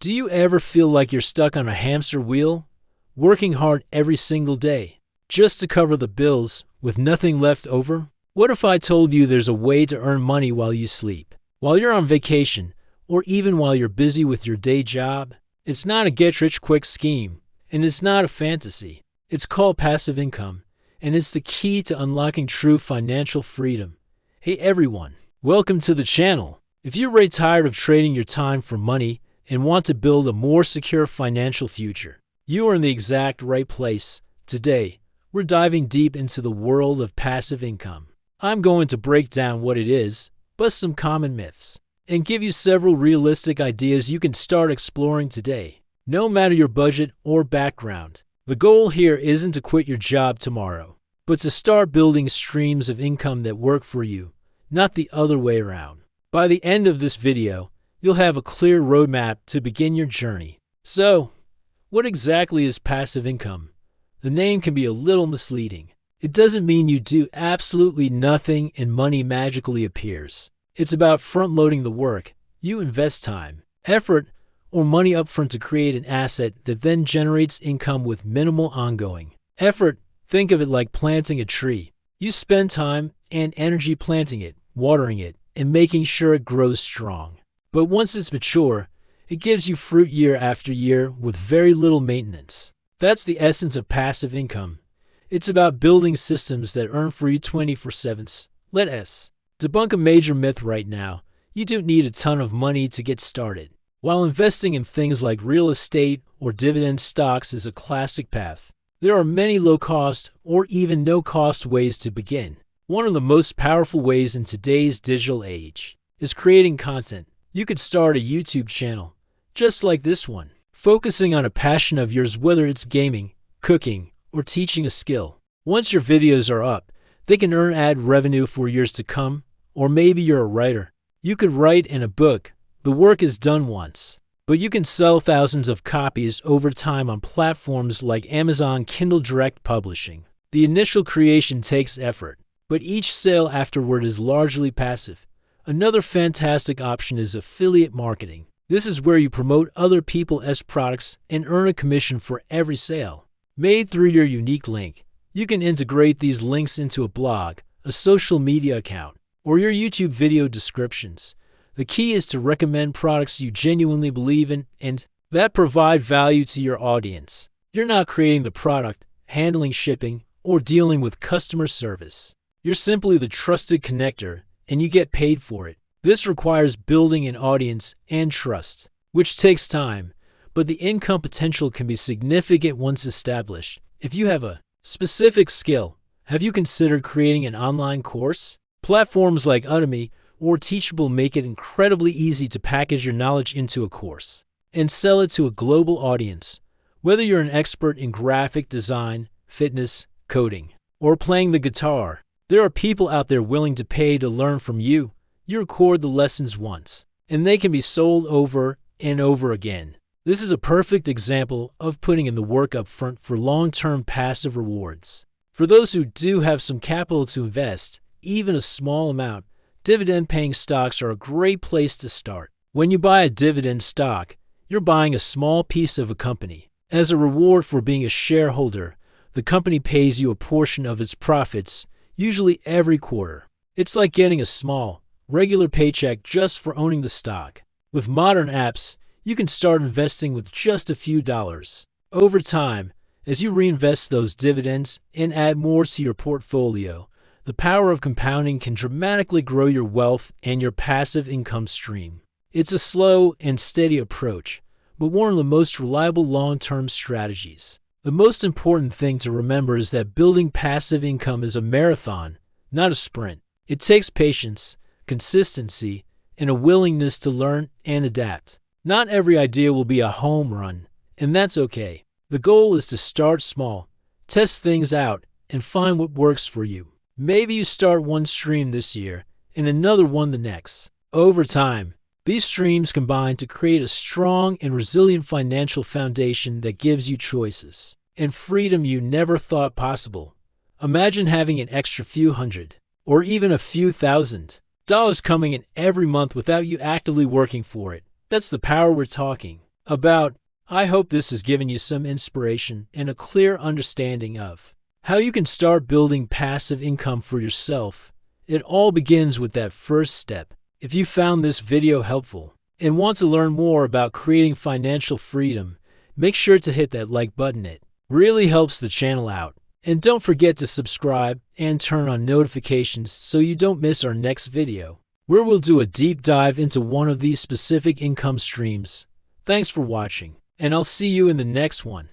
Do you ever feel like you're stuck on a hamster wheel, working hard every single day, just to cover the bills, with nothing left over? What if I told you there's a way to earn money while you sleep, while you're on vacation, or even while you're busy with your day job? It's not a get-rich-quick scheme, and it's not a fantasy. It's called passive income, and it's the key to unlocking true financial freedom. Hey everyone, welcome to the channel. If you're really tired of trading your time for money and want to build a more secure financial future, you are in the exact right place. Today, we're diving deep into the world of passive income. I'm going to break down what it is, bust some common myths, and give you several realistic ideas you can start exploring today, no matter your budget or background. The goal here isn't to quit your job tomorrow, but to start building streams of income that work for you, not the other way around. By the end of this video, you'll have a clear roadmap to begin your journey. So, what exactly is passive income? The name can be a little misleading. It doesn't mean you do absolutely nothing and money magically appears. It's about front-loading the work. You invest time, effort, or money upfront to create an asset that then generates income with minimal ongoing effort. Think of it like planting a tree. You spend time and energy planting it, watering it, and making sure it grows strong. But once it's mature, it gives you fruit year after year with very little maintenance. That's the essence of passive income. It's about building systems that earn for you 24/7. Let's debunk a major myth right now. You don't need a ton of money to get started. While investing in things like real estate or dividend stocks is a classic path, there are many low-cost or even no-cost ways to begin. One of the most powerful ways in today's digital age is creating content. You could start a YouTube channel, just like this one, focusing on a passion of yours, whether it's gaming, cooking, or teaching a skill. Once your videos are up, they can earn ad revenue for years to come. Or maybe you're a writer. You could write in a book. The work is done once, but you can sell thousands of copies over time on platforms like Amazon Kindle Direct Publishing. The initial creation takes effort, but each sale afterward is largely passive. Another fantastic option is affiliate marketing. This is where you promote other people's products and earn a commission for every sale made through your unique link. You can integrate these links into a blog, a social media account, or your YouTube video descriptions. The key is to recommend products you genuinely believe in and that provide value to your audience. You're not creating the product, handling shipping, or dealing with customer service. You're simply the trusted connector, and you get paid for it. This requires building an audience and trust, which takes time, but the income potential can be significant once established. If you have a specific skill, have you considered creating an online course? Platforms like Udemy or Teachable make it incredibly easy to package your knowledge into a course and sell it to a global audience. Whether you're an expert in graphic design, fitness, coding, or playing the guitar, there are people out there willing to pay to learn from you. You record the lessons once, and they can be sold over and over again. This is a perfect example of putting in the work up front for long-term passive rewards. For those who do have some capital to invest, even a small amount, dividend-paying stocks are a great place to start. When you buy a dividend stock, you're buying a small piece of a company. As a reward for being a shareholder, the company pays you a portion of its profits, usually every quarter. It's like getting a small, regular paycheck just for owning the stock. With modern apps, you can start investing with just a few dollars. Over time, as you reinvest those dividends and add more to your portfolio, the power of compounding can dramatically grow your wealth and your passive income stream. It's a slow and steady approach, but one of the most reliable long-term strategies. The most important thing to remember is that building passive income is a marathon, not a sprint. It takes patience, consistency, and a willingness to learn and adapt. Not every idea will be a home run, and that's okay. The goal is to start small, test things out, and find what works for you. Maybe you start one stream this year and another one the next. Over time, these streams combine to create a strong and resilient financial foundation that gives you choices and freedom you never thought possible. Imagine having an extra few hundred, or even a few $1,000 coming in every month without you actively working for it. That's the power we're talking. about. I hope this has given you some inspiration and a clear understanding of how you can start building passive income for yourself. It all begins with that first step. If you found this video helpful and want to learn more about creating financial freedom, make sure to hit that like button. It really helps the channel out. And don't forget to subscribe and turn on notifications so you don't miss our next video, where we'll do a deep dive into one of these specific income streams. Thanks for watching, and I'll see you in the next one.